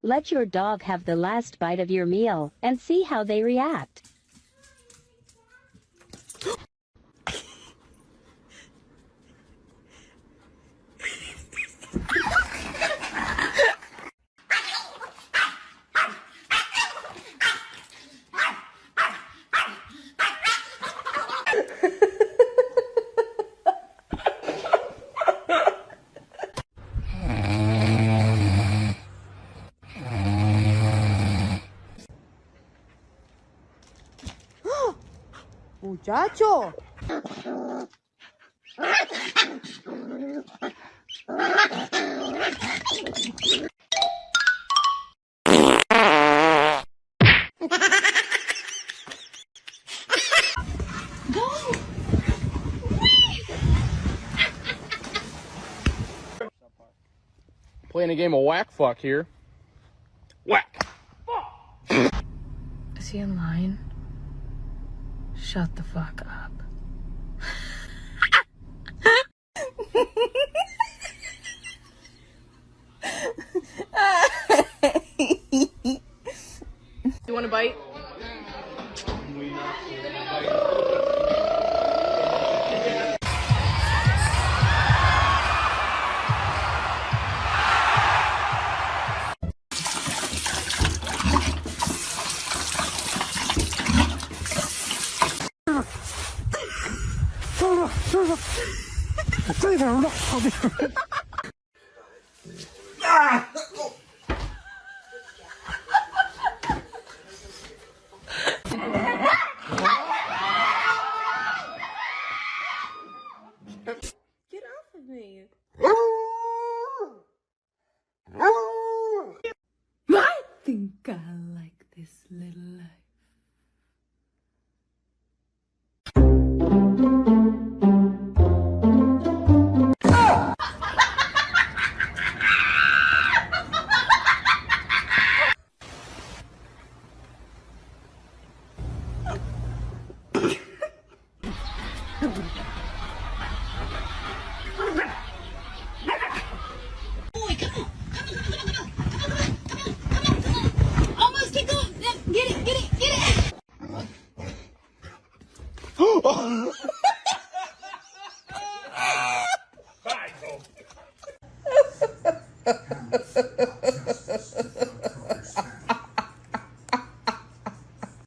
Let your dog have the last bite of your meal and see how they react. Muchacho. Playing a game of whack fuck here. Whack. Is he in line? Shut the fuck up. You want a bite? Get off of me. I think I like this little life. Get it!